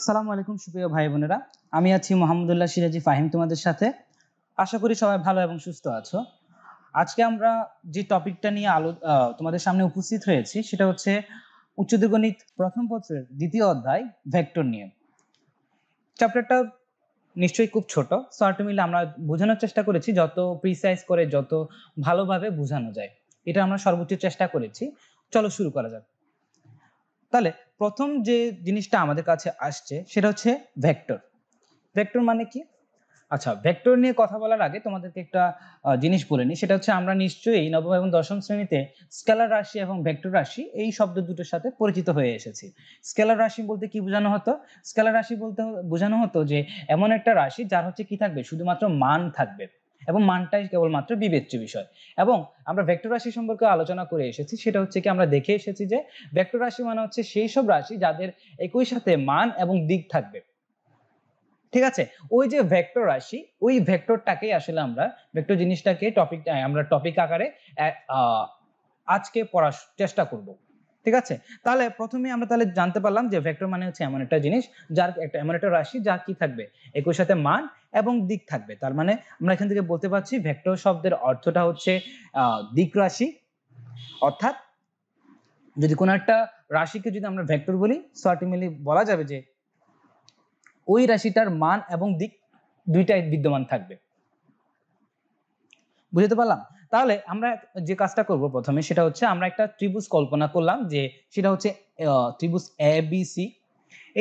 আসসালামু আলাইকুম সুপ্রিয় ভাই বোনেরা, আমি আছি মোহাম্মদুল্লাহ সিরাজি ফাহিম তোমাদের সাথে। আশা করি সবাই ভালো এবং সুস্থ আছো। আজকে আমরা যে টপিকটা নিয়ে তোমাদের সামনে উপস্থিত হয়েছি সেটা হচ্ছে উচ্চতর গণিত প্রথম পত্রের দ্বিতীয় অধ্যায় ভেক্টর নিয়ে। চ্যাপ্টারটা নিশ্চয়ই খুব ছোট, সো আলটিমেটলি আমরা বোঝানোর চেষ্টা করেছি যত প্রিসাইজ করে, যত ভালোভাবে বোঝানো যায়, এটা আমরা সর্বোচ্চ চেষ্টা করেছি। চলো শুরু করা যাক। তাহলে প্রথম যে জিনিসটা আমাদের কাছে আসছে সেটা হচ্ছে ভেক্টর। ভেক্টর মানে কি? আচ্ছা, ভেক্টর নিয়ে কথা বলার আগে তোমাদেরকে একটা জিনিস বলে নিই। সেটা হচ্ছে আমরা নিশ্চয়ই নবম এবং দশম শ্রেণীতে স্কেলার রাশি এবং ভেক্টর রাশি এই শব্দ দুটোর সাথে পরিচিত হয়ে এসেছি। স্কেলার রাশি বলতে কি বোঝানো হতো? স্কেলার রাশি বলতে বোঝানো হতো যে এমন একটা রাশি যার হচ্ছে কি থাকবে, শুধুমাত্র মান থাকবে এবং মানটাই কেবলমাত্র বিবেচ্য বিষয়। এবং আমরা ভেক্টর রাশি সম্পর্কে আলোচনা করে এসেছি, সেটা হচ্ছে কি আমরা দেখে এসেছি যে ভেক্টর রাশি মানে হচ্ছে সেই সব রাশি যাদের একই সাথে মান এবং দিক থাকবে। ঠিক আছে, ওই যে ভেক্টর রাশি, ওই ভেক্টরটাকেই আসলে আমরা ভেক্টর জিনিসটাকে আমরা টপিক আকারে আজকে পড়ার চেষ্টা করব। ঠিক আছে, তাহলে প্রথমে আমরা তাহলে জানতে পারলাম যে ভেক্টর মানে হচ্ছে এমন একটা জিনিস যার এমন একটা রাশি যার কি থাকবে, একই সাথে মান এবং দিক থাকবে। তার মানে আমরা এখান থেকে বলতে পারছি ভেক্টর শব্দের অর্থটা হচ্ছে দিক রাশি। অর্থাৎ যদি কোনো একটা রাশিকে যদি আমরা ভেক্টর বলি, সার্টিমেলি বলা যাবে যে ওই রাশিটার মান এবং দিক দুইটাই বিদ্যমান থাকবে। বুঝতে পারলাম? তাহলে আমরা যে কাজটা করব প্রথমে সেটা হচ্ছে আমরা একটা ত্রিভুজ কল্পনা করলাম, যে সেটা হচ্ছে ত্রিভুজ এবিসি।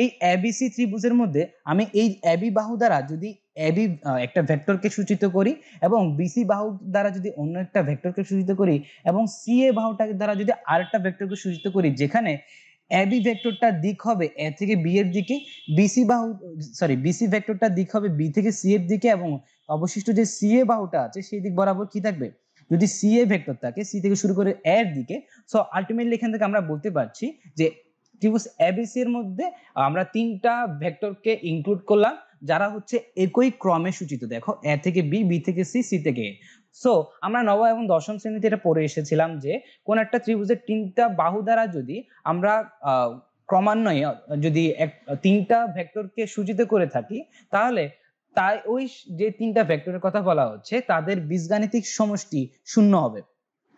এই এবিসি ত্রিভুজের মধ্যে আমি এই এবি বাহু দ্বারা যদি এবি একটা ভেক্টরকে সূচিত করি এবং বিসি বাহু দ্বারা যদি অন্য একটা ভেক্টরকে সূচিত করি এবং সিএ বাহুটা দ্বারা যদি আরেকটা ভেক্টরকে সূচিত করি, যেখানে এবি ভেক্টরটার দিক হবে এ থেকে বি এর দিকে, বিসি ভেক্টরটার দিক হবে বি থেকে সি এর দিকে, এবং অবশিষ্ট যে সিএ বাহুটা আছে সেই দিক বরাবর কি থাকবে, যদি সিএ ভেক্টর থাকে সি থেকে শুরু করে এর দিকে। সো আলটিমেটলি এখান থেকে আমরা বলতে পারছি যে ত্রিভুজ এবিসি এর মধ্যে আমরা তিনটা ভেক্টরকে ইনক্লুড করলাম যারা হচ্ছে একই ক্রমে সূচিত। দেখো, এ থেকে বি, বি থেকে সি, সি থেকে এ। সো আমরা নবম এবং দশম শ্রেণীতে এটা পড়ে এসেছিলাম যে কোন একটা ত্রিভুজের তিনটা বাহু দ্বারা যদি আমরা ক্রমান্বয়ে যদি তিনটা ভেক্টরকে সূচিত করে থাকি, তাহলে তাই ওই যে তিনটা ভেক্টরের কথা বলা হচ্ছে তাদের বীজগাণিতিক সমষ্টি শূন্য হবে।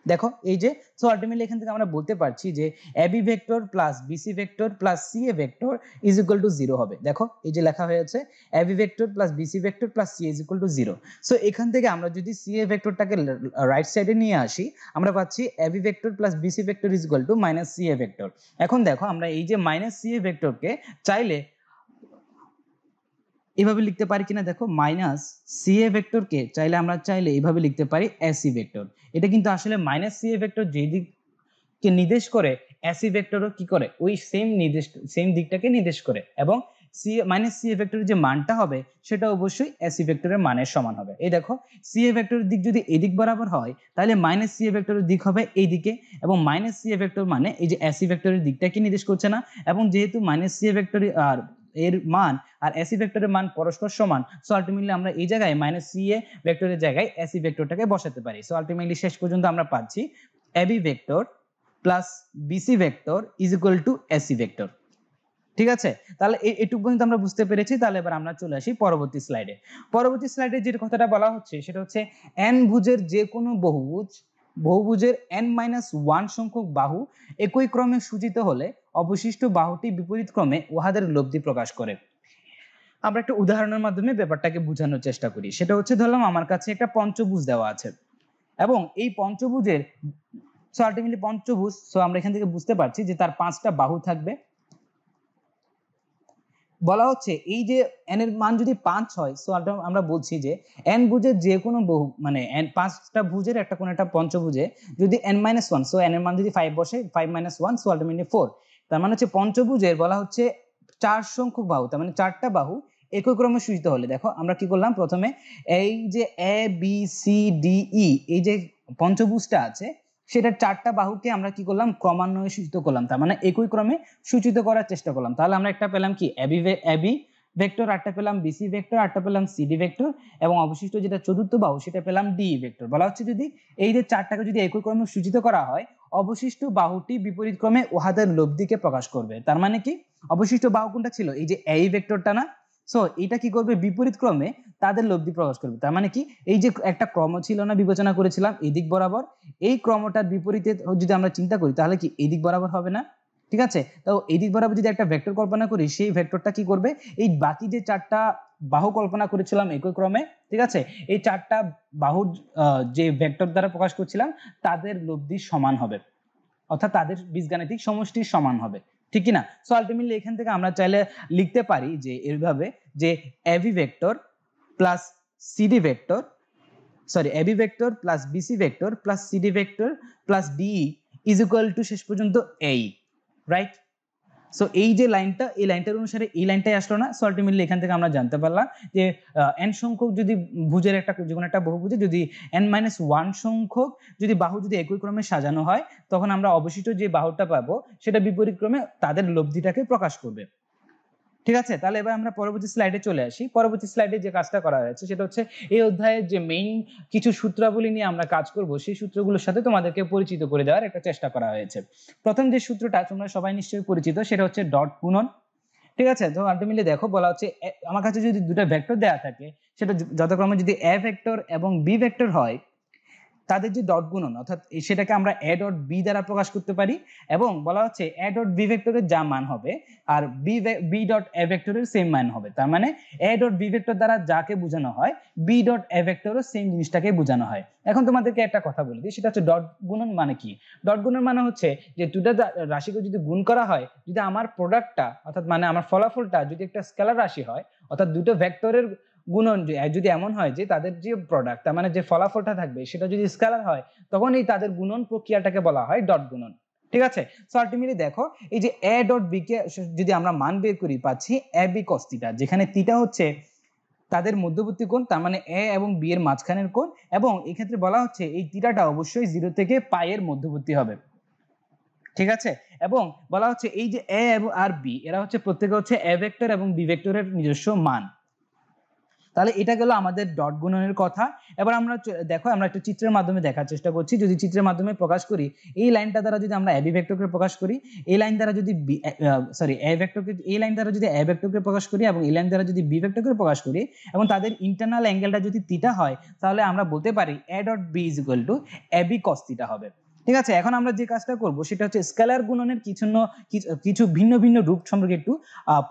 দেখো এই যে, সো আলটিমেটলি এখান থেকে আমরা বলতে পারছি যে AB vector plus BC vector plus CA vector is equal to 0 হবে। দেখো এই যে লেখা হয়েছে AB vector plus BC vector plus C is equal to 0। So এখান থেকে আমরা যদি সিএ ভেক্টরটাকে রাইট সাইডে নিয়ে আসি, আমরা পাচ্ছি AB vector plus BC vector is equal to minus CA vector. এখন দেখো আমরা এই যে মাইনাস সিএ ভেক্টরকে চাইলে এভাবে লিখতে পারি কিনা, দেখো মাইনাস সিএ ভেক্টরকে আমরা চাইলে এইভাবে লিখতে পারি এসি ভেক্টর। এটা কিন্তু আসলে মাইনাস সিএ ভেক্টর যে দিককে নির্দেশ করে, এসি ভেক্টরও কি করে, ওই সেম দিকটাকে নির্দেশ করে, এবং মাইনাস সিএ ভেক্টরের যে মানটা হবে সেটা অবশ্যই এসি ভেক্টরের মানের সমান হবে। এই দেখো, সিএ ভেক্টরের দিক যদি এদিক বরাবর হয় তাহলে মাইনাস সিএ ভেক্টরের দিক হবে এই দিকে, এবং মাইনাস সিএ ভেক্টর মানে এই যে এসি ভেক্টরের দিকটাকে নির্দেশ করছে না, এবং যেহেতু মাইনাস সিএ ভেক্টর আর এর মান আর এসি ভেক্টরের মান পরস্পর সমান, সো আলটিমেটলি আমরা এই জায়গায় মাইনাস সিএ ভেক্টরের জায়গায় এসি ভেক্টরটাকে বসাতে পারি। সো আলটিমেটলি শেষ পর্যন্ত আমরা পাচ্ছি AB vector plus BC vector is equal to AC vector. ঠিক আছে, তাহলে এইটুকু পর্যন্ত আমরা বুঝতে পেরেছি। তাহলে এবার আমরা চলে আসি পরবর্তী স্লাইডে। পরবর্তী স্লাইডে যে কথাটা বলা হচ্ছে সেটা হচ্ছে এন ভুজের যে কোনো বহুভুজের n-1 সংখ্যক বাহু একই ক্রমে সূচিত হলে অবশিষ্ট বাহুটি বিপরীত ক্রমে উহাদের লব্ধি প্রকাশ করে। আমরা একটা উদাহরণের মাধ্যমে ব্যাপারটাকে বোঝানোর চেষ্টা করি। সেটা হচ্ছে, ধরলাম আমার কাছে একটা পঞ্চভুজ দেওয়া আছে এবং এই পঞ্চভুজের আলটিমেটলি পঞ্চভুজ, সো আমরা এখান থেকে বুঝতে পারছি যে তার 5টা বাহু থাকবে। বলা হচ্ছে এই যে n এর মান যদি 5 হয়, সো আমরা বলছি যে n ভুজের যে কোনো বহু মানে n 5টা ভুজের একটা কোন একটা পঞ্চভুজে যদি n-1, সো n এর মান যদি 5 বসে, 5-1, সো আলটিমেটলি 4। তার মানে হচ্ছে পঞ্চভুজের বলা হচ্ছে 4 সংখ্যক বাহু, তার মানে 4টা বাহু একই ক্রমে সূচিত হলে। দেখো আমরা কি করলাম, প্রথমে এই যে A B C D E এই যে পঞ্চভুজটা আছে সেটা 4টা বাহুকে আমরা কি করলাম, ক্রমান্বয়ে সূচিত করলাম, তার মানে একই ক্রমে সূচিত করার চেষ্টা করলাম। তাহলে আমরা একটা পেলাম কি এবি ভেক্টর, আরটা পেলাম বিসি ভেক্টর, আরটা পেলাম সিডি ভেক্টর, এবং অবশিষ্ট যেটা চতুর্থ বাহু সেটা পেলাম ডি ভেক্টর। বলা হচ্ছে যদি এই যে 4টাকে যদি একই ক্রমে সূচিত করা হয়, অবশিষ্ট বাহুটি বিপরীত ক্রমে উহাদের লব্ধিকে প্রকাশ করবে। তার মানে কি, অবশিষ্ট বাহু কোনটা ছিল, এই যে এই ভেক্টরটা না, সো এটা কি করবে, বিপরীত ক্রমে তাদের লব্ধি প্রকাশ করবে। তার মানে কি, এই যে একটা ক্রম ছিল না, বিবেচনা করেছিলাম এই দিক বরাবর, এই ক্রমটার বিপরীতে যদি আমরা চিন্তা করি তাহলে কি এই দিক বরাবর হবে না? ঠিক আছে, তো এই দিক বরাবর যদি একটা ভেক্টর কল্পনা করি, সেই ভেক্টরটা কি করবে, এই বাকি যে চারটা বাহু কল্পনা করেছিলাম একই ক্রমে, ঠিক আছে, এই চারটা বাহুর যে ভেক্টর দ্বারা প্রকাশ করছিলাম তাদের লব্ধি সমান হবে, অর্থাৎ তাদের বীজগাণিতিক সমষ্টির সমান হবে, ঠিক কি না? সো আলটিমেটলি এখান থেকে আমরা চাইলে লিখতে পারি যে এইভাবে, যে AB vector plus CD vector, sorry AB vector plus BC vector plus CD vector plus DE is equal to শেষ পর্যন্ত এই, রাইট? সো এই যে লাইনটা, এই লাইনটার অনুসারে এই লাইনটাই আসলো না। সো আলটিমেটলি এখান থেকে আমরা জানতে পারলাম যে n সংখ্যক যদি ভুজের একটা, যে কোনো একটা বহুভুজে যদি n-1 সংখ্যক যদি বাহু যদি একই ক্রমে সাজানো হয়, তখন আমরা অবশিষ্ট যে বাহুটা পাবো সেটা বিপরীত ক্রমে তাদের লব্ধিটাকে প্রকাশ করবে। ঠিক আছে, তাহলে এবার আমরা পরবর্তী স্লাইডে চলে আসি। পরবর্তী স্লাইডে যে কাজটা করা হয়েছে সেটা হচ্ছে এই অধ্যায়ের যে মেইন কিছু সূত্রাবলী নিয়ে আমরা কাজ করব, সেই সূত্রগুলোর সাথে তোমাদেরকে পরিচিত করে দেওয়ার একটা চেষ্টা করা হয়েছে। প্রথম যে সূত্রটা তোমরা সবাই নিশ্চয়ই পরিচিত, সেটা হচ্ছে ডট গুণন। ঠিক আছে, তো আলটিমেটলি দেখো বলা হচ্ছে আমার কাছে যদি দুটো ভেক্টর দেওয়া থাকে, সেটা যথাক্রমে যদি এ ভেক্টর এবং বি ভেক্টর হয়, তাদের যে ডট গুণন অর্থাৎ সেটাকে আমরা এ ডট বি দ্বারা প্রকাশ করতে পারি, এবং বলা হচ্ছে এ ডট বি ভেক্টরের যা মান হবে আর বি ডট এ ভেক্টরের সেম মান হবে। তার মানে এ ডট বি ভেক্টর দ্বারা যাকে বোঝানো হয়, বি ডট এ ভেক্টরও সেম জিনিসটাকে বোঝানো হয়। এখন তোমাদেরকে একটা কথা বলে দিই, সেটা হচ্ছে ডট গুণন মানে কি। ডট গুণন মানে হচ্ছে যে দুটা রাশিকে যদি গুণ করা হয়, যদি আমার প্রোডাক্টটা অর্থাৎ মানে আমার ফলাফলটা যদি একটা স্কেলার রাশি হয়, অর্থাৎ দুটো ভেক্টরের গুণন যদি এমন হয় যে তাদের যে প্রোডাক্ট, তার মানে যে ফলাফলটা থাকবে সেটা যদি স্কেলার হয়, তখন এই তাদের গুণন প্রক্রিয়াটাকে বলা হয় ডট গুণন। ঠিক আছে, সো আলটিমেটলি দেখো এই যে এ ডট বি কে যদি আমরা মান বের করি, পাচ্ছি এ বি কস থিটা, যেখানে থিটা হচ্ছে তাদের মধ্যবর্তী কোণ, তার মানে এ এবং বি এর মাঝখানের কোণ, এবং এই ক্ষেত্রে বলা হচ্ছে এই থিটাটা অবশ্যই 0 থেকে পাই এর মধ্যবর্তী হবে। ঠিক আছে, এবং বলা হচ্ছে এই যে এ এবং আর বি এরা হচ্ছে প্রত্যেকে হচ্ছে এ ভেক্টর এবং বি ভেক্টরের নিজস্ব মান। তাহলে এটা গেল আমাদের ডট গুণনের কথা। এবার আমরা দেখো আমরা একটা চিত্রের মাধ্যমে দেখার চেষ্টা করছি। যদি চিত্রের মাধ্যমে প্রকাশ করি, এই লাইনটা দ্বারা যদি আমরা এবি ভেক্টরকে প্রকাশ করি, এই লাইন দ্বারা যদি এ ভেক্টরকে, এই লাইন দ্বারা যদি এ ভেক্টরকে প্রকাশ করি এবং এই লাইন দ্বারা যদি বি ভেক্টরকে প্রকাশ করি, এবং তাদের ইন্টারনাল অ্যাঙ্গেলটা যদি থিটা হয়, তাহলে আমরা বলতে পারি A dot B is equal to A B cos theta হবে। ঠিক আছে, এখন আমরা যে কাজটা করব সেটা হচ্ছে স্কেলার গুণনের কিছু ভিন্ন ভিন্ন রূপ সম্পর্কে একটু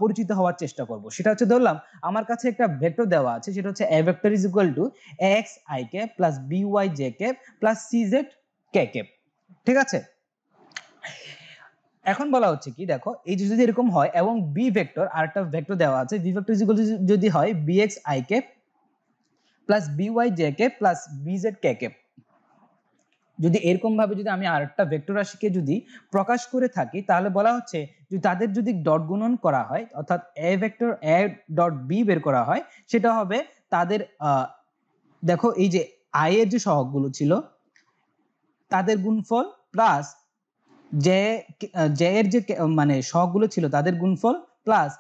পরিচিত হওয়ার চেষ্টা করব। সেটা হচ্ছে ধরলাম আমার কাছে একটা ভেক্টর দেওয়া আছে, সেটা হচ্ছে A vector is equal to X I cap plus B Y J cap plus C Z K cap. ঠিক আছে, এখন বলা হচ্ছে কি, দেখো এই যে যদি এরকম হয় এবং বি ভেক্টর আর একটা ভেক্টর দেওয়া আছে, B vector is equal to যদি হয় B X I cap plus B Y J cap plus B Z K cap, যদি এরকম ভাবে যদি আমি আরেকটা ভেক্টর রাশিকে যদি প্রকাশ করে থাকি, তাহলে বলা হচ্ছে যে তাদের যদি ডট গুণন করা হয়, অর্থাৎ A vector A dot B বের করা হয়, সেটা হবে তাদের দেখো এই যে আই এর যে সহগগুলো ছিল তাদের গুণফল প্লাস জে জে এর যে মানে সহগগুলো ছিল তাদের গুণফল প্লাস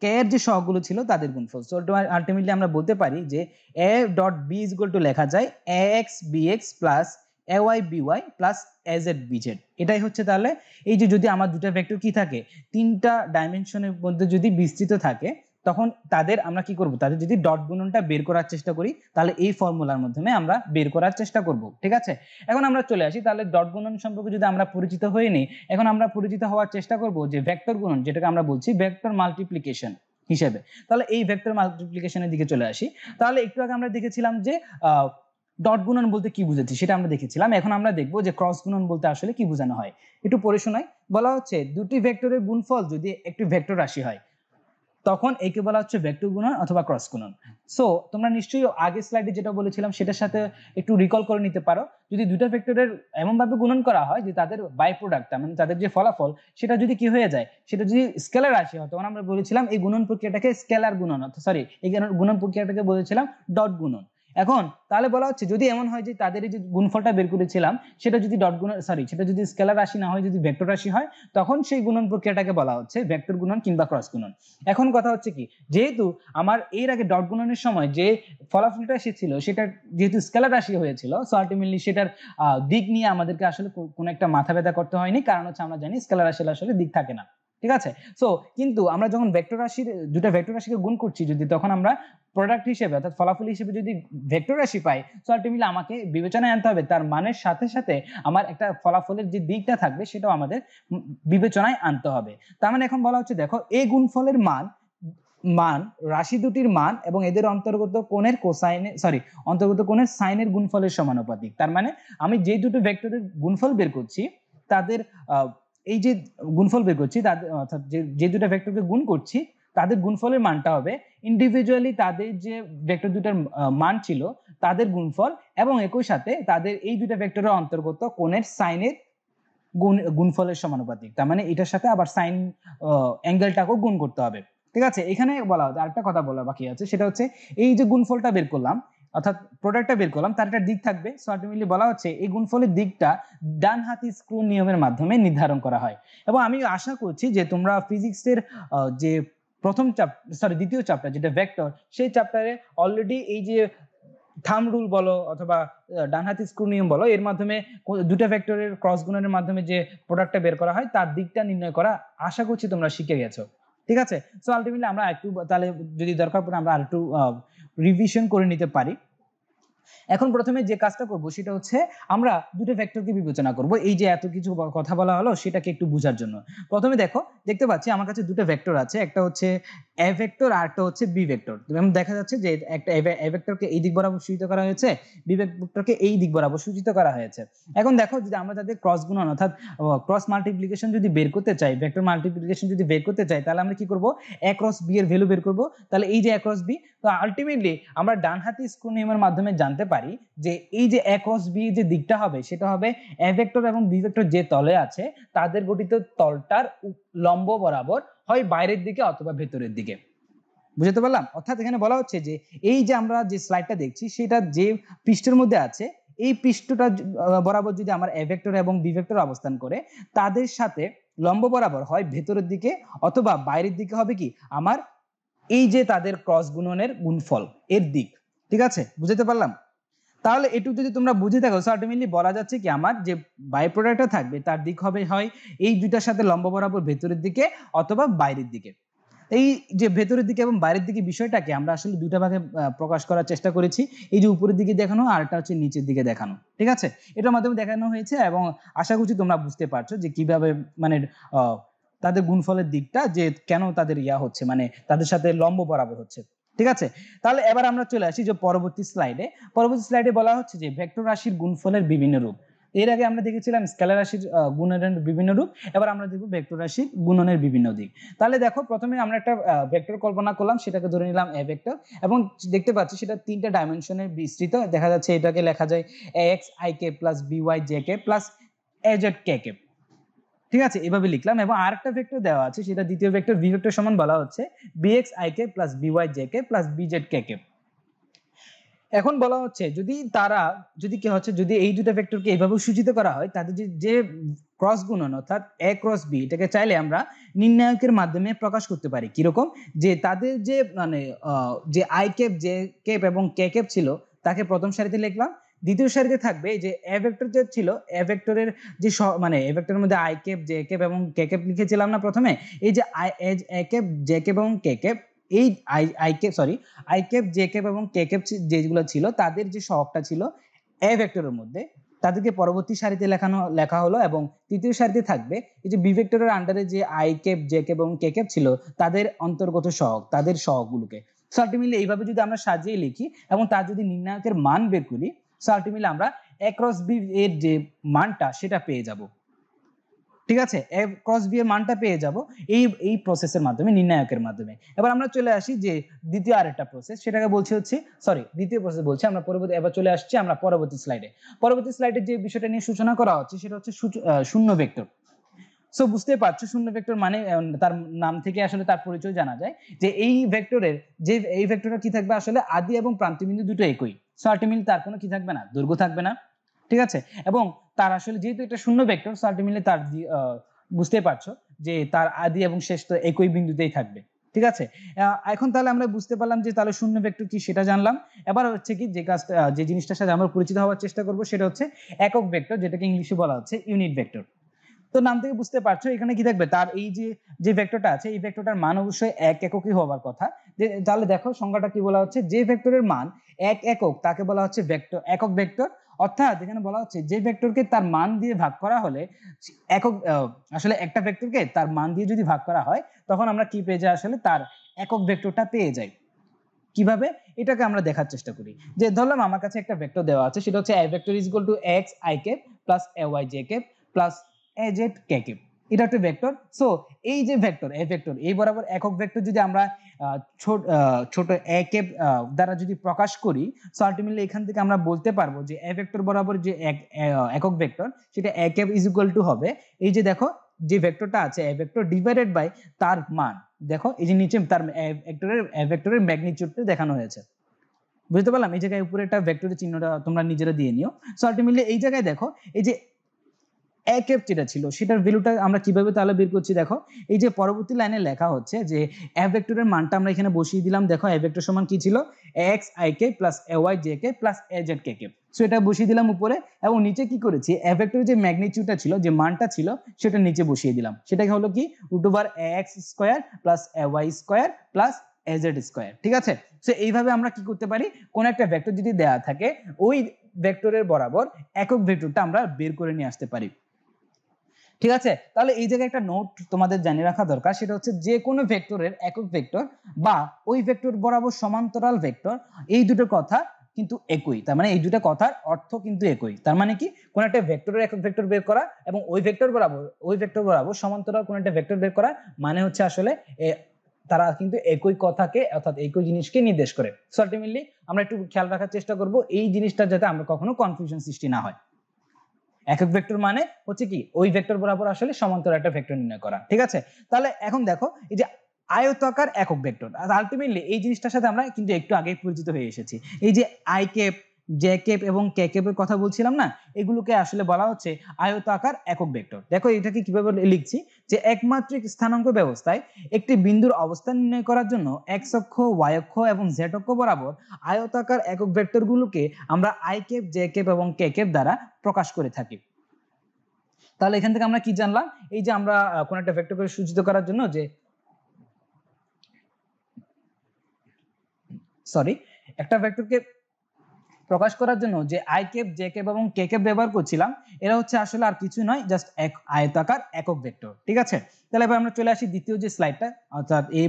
কে এর যে সহগগুলো ছিল তাদের গুণফল। সো আলটিমেটলি আমরা বলতে পারি যে A dot B is equal to লেখা যায় A X B X plus A Y B Y plus A Z B Z. এটাই হচ্ছে তাহলে এই যে যদি আমার দুটো ভেক্টর কি থাকে, তিনটা ডাইমেনশনের মধ্যে যদি বিস্তৃত থাকে, তখন তাদের আমরা কি করব, তাদের যদি ডট গুণনটা বের করার চেষ্টা করি, তাহলে এই ফর্মুলার মাধ্যমে আমরা বের করার চেষ্টা করব। ঠিক আছে, এখন আমরা চলে আসি তাহলে ডট গুণন সম্পর্কে যদি আমরা পরিচিত হয়ে নিই, এখন আমরা পরিচিত হওয়ার চেষ্টা করব যে ভেক্টর গুণন, যেটাকে আমরা বলছি ভেক্টর মাল্টিপ্লিকেশন হিসেবে। তাহলে এই ভেক্টর মাল্টিপ্লিকেশনের দিকে চলে আসি। তাহলে একটু আগে আমরা দেখেছিলাম যে ডট গুণন বলতে কি বুঝাচ্ছি সেটা আমরা দেখেছিলাম। এখন আমরা দেখবো যে ক্রস গুণন বলতে আসলে কি বোঝানো হয়। একটু পড়ে শোনাই। বলা হচ্ছে দুটি ভেক্টরের গুণফল যদি একটি ভেক্টর রাশি হয়, তখন একে বলা হচ্ছে ভেক্টর গুণন অথবা ক্রস গুণন। সো তোমরা নিশ্চয়ই আগের স্লাইডে যেটা বলেছিলাম সেটার সাথে একটু রিকল করে নিতে পারো। যদি দুটো ভেক্টরের এমন ভাবে গুণন করা হয় যে তাদের বাই প্রোডাক্ট, মানে তাদের যে ফলাফল সেটা যদি কি হয়ে যায়, সেটা যদি স্কেলার রাশি হয়, তখন আমরা বলেছিলাম এই গুণন প্রক্রিয়াটাকে স্কেলার গুণন, সরি এই গুণন প্রক্রিয়াটাকে বলেছিলাম ডট গুণন। এখন তাহলে বলা হচ্ছে যদি এমন হয় যে তাদের এই যে গুণফলটা বের করেছিলাম সেটা যদি ডট গুণন সেটা যদি স্কেলার রাশি না হয়, যদি ভেক্টর রাশি হয়, তখন সেই গুণন প্রক্রিয়াটাকে বলা হচ্ছে ভেক্টর গুণন কিংবা ক্রস গুণন। এখন কথা হচ্ছে কি, যেহেতু আমার এর আগে ডট গুণনের সময় যে ফলাফলটা এসেছিল সেটা যেহেতু স্কেলার রাশি হয়েছিল, সো আলটিমেটলি সেটার দিক নিয়ে আমাদেরকে আসলে কোনো একটা মাথা ব্যথা করতে হয়নি, কারণ হচ্ছে আমরা জানি স্কেলার রাশি আসলে দিক থাকে না। ঠিক আছে, সো কিন্তু আমরা যখন ভেক্টর রাশির দুটো ভেক্টর রাশিকে গুণ করছি, যদি তখন আমরা প্রোডাক্ট হিসেবে অর্থাৎ ফলাফল হিসেবে যদি ভেক্টর রাশি পাই, সো আলটিমেটলি আমাকে বিবেচনায় আনতে হবে তার মানের সাথে সাথে আমার একটা ফলাফলের যে দিকটা থাকবে সেটাও আমাদের বিবেচনায় আনতে হবে। তার মানে এখন বলা হচ্ছে দেখো, এই গুণফলের মান রাশি দুটির মান এবং এদের অন্তর্গত কোণের অন্তর্গত কোণের সাইনের গুণফলের সমানুপাতিক। তার মানে আমি যে দুটো ভেক্টরের গুণফল বের করছি তাদের এই যে গুণফল বের করছি তাদের অর্থাৎ যে দুটো ভেক্টরকে গুণ করছি তাদের গুণফলের মানটা হবে ইন্ডিভিজুয়ালি তাদের যে ভেক্টর দুটার মান ছিল তাদের গুণফল, এবং একই সাথে তাদের এই দুটো ভেক্টরের অন্তর্গত কোণের সাইনের গুণফলের সমানুপাতিক। তার মানে এটার সাথে আবার সাইন অ্যাঙ্গেলটাকেও গুণ করতে হবে। ঠিক আছে, এখানে বলা হচ্ছে আরেকটা কথা বলা বাকি আছে, সেটা হচ্ছে এই যে গুণফলটা বের করলাম অর্থাৎ প্রোডাক্টটা বের করলাম তার একটা দিক থাকবে। সো আলটিমেটলি বলা হচ্ছে এই গুণফলের দিকটা ডান হাতি স্ক্রু নিয়মের মাধ্যমে নির্ধারণ করা হয়। এবং আমি আশা করছি যে তোমরা ফিজিক্সের যে দ্বিতীয় চ্যাপ্টার যেটা ভেক্টর, সেই চ্যাপ্টারে অলরেডি এই যে থাম্ব রুল বলো অথবা ডানহাতি স্ক্রু নিয়ম বলো, এর মাধ্যমে দুটো ভেক্টরের ক্রস গুণনের মাধ্যমে যে প্রোডাক্টটা বের করা হয় তার দিকটা নির্ণয় করা আশা করছি তোমরা শিখে গেছো। ঠিক আছে, সো আলটিমেটলি আমরা একটু তাহলে যদি দরকার পড়ে আমরা আরেকটু রিভিশন করে নিতে পারি। এখন প্রথমে যে কাজটা করব সেটা হচ্ছে আমরা দুটো ভেক্টরকে বিবেচনা করব। এই যে এত কিছু কথা বলা হলো সেটাকে একটু বোঝার জন্য প্রথমে দেখতে পাচ্ছি আমার কাছে দুটো ভেক্টর আছে, একটা হচ্ছে এ ভেক্টর আর একটা হচ্ছে বি ভেক্টর। এবং দেখা যাচ্ছে যে একটা এ ভেক্টরকে এই দিক বরাবর সূচিত করা হয়েছে, বি ভেক্টরকে এই দিক বরাবর সূচিত করা হয়েছে। এখন দেখো, যদি আমরা তাদের ক্রস গুণন অর্থাৎ ক্রস মাল্টিপ্লিকেশন যদি বের করতে চাই, ভেক্টর মাল্টিপ্লিকেশন যদি বের করতে চাই, তাহলে আমরা কি করব, এ ক্রস বি এর ভ্যালু বের করব। তাহলে এই যে এ ক্রস বি, তো আলটিমেটলি আমরা ডানহাতি স্ক্রু নিয়মের মাধ্যমে জানতে পারি যে এই যে এ ক্রস বি যে দিকটা হবে সেটা হবে এ ভেক্টর এবং বি ভেক্টর যে তলে আছে তাদের গঠিত তলটার লম্ব বরাবর, হয় বাইরের দিকে অথবা ভেতরের দিকে। বুঝতে পারলাম? অর্থাৎ এখানে বলা হচ্ছে যে এই যে আমরা যে স্লাইডটা দেখছি সেটা যে পৃষ্ঠের মধ্যে আছে, এই পৃষ্ঠটা বরাবর যদি আমার এ ভেক্টর এবং বি ভেক্টর অবস্থান করে, তাদের সাথে লম্ব বরাবর হয় ভেতরের দিকে অথবা বাইরের দিকে হবে কি আমার এই যে তাদের ক্রস গুণনের গুণফল এর দিক। ঠিক আছে, বুঝতে পারলাম? তাহলে এটুকু যদি তোমরা বুঝে থাকো, আলটিমেটলি বলা যাচ্ছে কি আমার যে বাই প্রোডাক্টটা থাকবে তার দিক হবে হয় এই দুইটার সাথে লম্ব বরাবর ভেতরের দিকে অথবা বাইরের দিকে। এই যে ভেতরের দিকে এবং বাইরের দিকে বিষয়টাকে আমরা আসলে দুইটা ভাগে প্রকাশ করার চেষ্টা করেছি। এই যে উপরের দিকে দেখানো আর একটা হচ্ছে নিচের দিকে দেখানো। ঠিক আছে, এটার মাধ্যমে দেখানো হয়েছে এবং আশা করছি তোমরা বুঝতে পারছো যে কিভাবে মানে তাদের গুণফলের দিকটা যে কেন তাদের হচ্ছে, মানে তাদের সাথে লম্ব বরাবর হচ্ছে। ঠিক আছে, তাহলে এবার আমরা চলে আসি যে পরবর্তী স্লাইডে বলা হচ্ছে যে ভেক্টর রাশির গুণফলের বিভিন্ন রূপ। এর আগে আমরা দেখেছিলাম স্কেলার রাশির গুণনের বিভিন্ন রূপ, এবার আমরা দেখব ভেক্টর রাশির গুণনের বিভিন্ন দিক। তাহলে দেখো, প্রথমে আমরা একটা ভেক্টর কল্পনা করলাম, সেটাকে ধরে নিলাম এ ভেক্টর, এবং দেখতে পাচ্ছি সেটা তিনটা ডাইমেনশনে বিস্তৃত। দেখা যাচ্ছে এটাকে লেখা যায় ax ik plus by jk plus az kk। ঠিক আছে, এভাবে লিখলাম। এবং আরেকটা ভেক্টর দেওয়া আছে, সেটা দ্বিতীয় ভেক্টর ভি ভেক্টর সমান বলা হচ্ছে bx ik plus by jk plus bz kk। এখন বলা হচ্ছে যদি এই দুটো ভেক্টরকে এইভাবে সূচিত করা হয়, তাদের যে ক্রস গুণন অর্থাৎ এ ক্রস বি, এটাকে চাইলে আমরা নির্ণায়কের মাধ্যমে প্রকাশ করতে পারি। কিরকম, যে তাদের যে মানে যে আই ক্যাপ জে ক্যাপ এবং কে ক্যাপ ছিল তাকে প্রথম সারিতে লিখলাম, দ্বিতীয় সারিতে থাকবে যে এ ভেক্টর যে ছিল, এ ভেক্টরের যে মানে এ ভেক্টরের মধ্যে আই ক্যাপ জে ক্যাপ এবং কে ক্যাপ লিখেছিলাম না প্রথমে, এই যে এ ক্যাপ জে ক্যাপ এবং কে ক্যাপ, এই আই ক্যাপ জে ক্যাপ এবং কে ক্যাপ যেগুলো ছিল তাদের যে সহগটা ছিল এ ভেক্টরের মধ্যে, তাদেরকে পরবর্তী সারিতে লেখা হলো। এবং তৃতীয় সারিতে থাকবে এই যে বি ভেক্টরের আন্ডারে যে আই ক্যাপ জে ক্যাপ এবং কে ক্যাপ ছিল তাদের অন্তর্গত সহগ, তাদের সহগগুলোকে। সো আলটিমেটলি এইভাবে যদি আমরা সাজিয়ে লিখি এবং তার যদি নির্ণায়কের মান বের করি, সো আলটিমেটলি আমরা এ ক্রস বি এর যে মানটা সেটা পেয়ে যাব। ঠিক আছে, এ ক্রস বি এর মানটা পেয়ে যাব এই প্রসেসের মাধ্যমে, নির্ণায়কের মাধ্যমে। এবার আমরা চলে আসি যে দ্বিতীয় আরেকটা প্রসেস, সেটাকে দ্বিতীয় প্রসেস বলছি আমরা এবার চলে আসছি আমরা পরবর্তী স্লাইডে যে বিষয়টা নিয়ে সূচনা করা হচ্ছে সেটা হচ্ছে শূন্য ভেক্টর। সো বুঝতে পারছো, শূন্য ভেক্টর মানে তার নাম থেকে আসলে তার পরিচয় জানা যায় যে এই ভেক্টরটা কি থাকবে, আসলে আদি এবং প্রান্তিবিন্দু দুটো একই। সো আলটিমেটলি তার কোনো কি থাকবে না, দৈর্ঘ্য থাকবে না, ঠিক আছে। এবং তার আসলে যেহেতু এটা শূন্য ভেক্টর, সো আলটিমেটলি তার বুঝতেই পারছো যে তার আদি এবং শেষ তো একই বিন্দুতেই থাকবে, ঠিক আছে। এখন তাহলে আমরা বুঝতে পারলাম যে তাহলে শূন্য ভেক্টর কি সেটা জানলাম। এবার হচ্ছে কি যে কাজটা, যে জিনিসটার সাথে আমরা পরিচিত হওয়ার চেষ্টা করব সেটা হচ্ছে একক ভেক্টর, যেটাকে ইংলিশে বলা হচ্ছে ইউনিট ভেক্টর। তো নাম থেকে বুঝতে পারছো এখানে কি থাকবে, তার এই যে ভেক্টরটা আছে এই ভেক্টরটার মান অবশ্যই এক এককই হওয়ার কথা। তাহলে দেখো সংজ্ঞাটা কি বলা হচ্ছে, যে ভেক্টরের মান এক একক তাকে বলা হচ্ছে ভেক্টর, একক ভেক্টর। অর্থাৎ এখানে বলা হচ্ছে যে ভেক্টরকে তার মান দিয়ে ভাগ করা হলে একক, আসলে একটা ভেক্টরকে তার মান দিয়ে যদি ভাগ করা হয় তখন আমরা কি পেয়ে যাই, আসলে তার একক ভেক্টরটা পেয়ে যাই। কিভাবে এটাকে আমরা দেখার চেষ্টা করি, যে ধরলাম আমার কাছে একটা ভেক্টর দেওয়া আছে, সেটা হচ্ছে a vector is equal two x i cap plus a y j cap plus a z k cap, এটা একটা ভেক্টর। সো এই যে ভেক্টর a ভেক্টর এই বরাবর একক ভেক্টর যদি আমরা ছোট a ক্যাপ দ্বারা যদি প্রকাশ করি, সো আলটিমেটলি এখান থেকে আমরা বলতে পারবো যে a ভেক্টর বরাবর যে একক ভেক্টর সেটা a cap is equal to হবে, এই যে দেখো যে ভেক্টরটা আছে a ভেক্টর ডিভাইডেড বাই তার মান। দেখো এই যে নিচে তার ভেক্টরের ম্যাগনিটিউডটা দেখানো হয়েছে, বুঝতে পারলাম। এই জায়গায় উপরে একটা ভেক্টরের চিহ্নটা তোমরা নিজেরা দিয়ে নিও। সো আলটিমেটলি এই জায়গায় দেখো এই যে a ক্যাপ যেটা ছিল সেটার ভ্যালুটা আমরা কিভাবে তাহলে বের করছি, দেখো এই যে পরবর্তী লাইনে লেখা হচ্ছে যে a ভেক্টরের মানটা আমরা এখানে বসিয়ে দিলাম। দেখো a ভেক্টর সমান কি ছিল, x i k plus a y j k plus a z k k। So এটা বসিয়ে দিলাম উপরে, এবং নিচে কি করেছি a ভেক্টরের যে ম্যাগনিটিউডটা ছিল, যে মানটা ছিল সেটা নিচে বসিয়ে দিলাম। সেটা হলো কি root over ax square plus ay square plus az square, ঠিক আছে। সো এইভাবে আমরা কি করতে পারি, কোন একটা ভেক্টর যদি দেয়া থাকে ওই ভেক্টরের বরাবর একক ভেক্টরটা আমরা বের করে নিয়ে আসতে পারি, ঠিক আছে। তাহলে এই জায়গায় একটা নোট তোমাদের জানিয়ে রাখা দরকার, সেটা হচ্ছে যে কোনো ভেক্টরের একক ভেক্টর বা ওই ভেক্টর বরাবর সমান্তরাল ভেক্টর, এই দুটো কথা কিন্তু একই। তার মানে এই দুটো কথার অর্থ কিন্তু একই। তার মানে কি, কোন একটা ভেক্টরের একক ভেক্টর বের করা এবং ওই ভেক্টর বরাবর সমান্তরাল কোন একটা ভেক্টর বের করা মানে হচ্ছে আসলে তারা কিন্তু একই কথাকে অর্থাৎ একই জিনিসকে নির্দেশ করে। সো আলটিমেটলি আমরা একটু খেয়াল রাখার চেষ্টা করব এই জিনিসটা যাতে আমরা কখনো কনফিউশন সৃষ্টি না হয়। একক ভেক্টর মানে হচ্ছে কি ওই ভেক্টর বরাবর আসলে সমান্তরাল একটা ভেক্টর নির্ণয় করা, ঠিক আছে। তাহলে এখন দেখো এই যে আয়তাকার একক ভেক্টর, আলটিমেটলি এই জিনিসটার সাথে আমরা কিন্তু একটু আগেই পরিচিত হয়ে এসেছি। এই যে আই ক্যাপ, জে ক্যাপ এবং কে ক্যাপের কথা বলছিলাম না, এগুলোকে আসলে বলা হচ্ছে আয়তাকার একক ভেক্টর। দেখো এটাকে কিভাবে লিখছি, যে একমাত্রিক স্থানাঙ্ক ব্যবস্থায় একটি বিন্দুর অবস্থান নির্ণয় করার জন্য এক্স অক্ষ, ওয়াই অক্ষ এবং জেড অক্ষ বরাবর আয়তাকার একক ভেক্টরগুলোকে আমরা আই ক্যাপ, জে ক্যাপ এবং কে ক্যাপ দ্বারা প্রকাশ করে থাকি। তাহলে এখান থেকে আমরা কি জানলাম, এই যে আমরা কোন একটা ভেক্টরকে সূচিত করার জন্য যে একটা ভেক্টরকে প্রকাশ করার জন্য যে আই ক্যাপ, জে ক্যাপ এবং কে ক্যাপ ব্যবহার করছিলাম, এরা হচ্ছে আসলে আর কিছু নয়, জাস্ট এক আয়তাকার একক ভেক্টর, ঠিক আছে। তাহলে এবার আমরা চলে আসি দ্বিতীয় যে স্লাইডটা, অর্থাৎ এই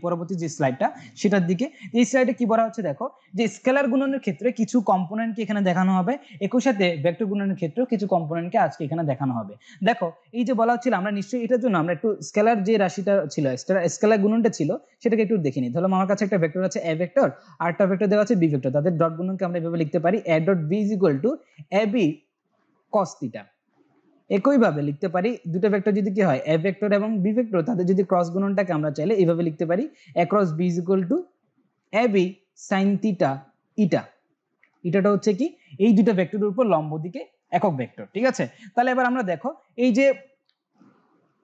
পরবর্তী যে স্লাইডটা সেটার দিকে। এই স্লাইডে কি বলা হচ্ছে, দেখো যে স্কেলার গুণনের ক্ষেত্রে কিছু কম্পোনেন্টকে এখানে দেখানো হবে, একই সাথে ভেক্টর গুণনের ক্ষেত্রেও কিছু কম্পোনেন্টকে আজকে এখানে দেখানো হবে। দেখো এই যে বলা হচ্ছিল, আমরা নিশ্চয়ই এটার জন্য আমরা একটু স্কেলার যে রাশিটা ছিল, স্কেলার গুণনটা ছিল সেটাকে একটু দেখে নিই। ধরো আমার কাছে একটা ভেক্টর আছে a ভেক্টর আর একটা ভেক্টর দেওয়া আছে b ভেক্টর, তাদের ডট গুণনকে আমরা এভাবে লিখতে পারি a dot b is equal to ab cos theta. একইভাবে লিখতে পারি দুটো ভেক্টর যদি কি হয় a ভেক্টর এবং b ভেক্টর, তাদের যদি ক্রস গুণনটাকে আমরা চাইলে এইভাবে লিখতে পারি a cross b is equal to ab sin theta ইটা। ইটাটা হচ্ছে কি এই দুটো ভেক্টরের উপর লম্ব দিকে একক ভেক্টর, ঠিক আছে। তাহলে এবার আমরা দেখো এই যে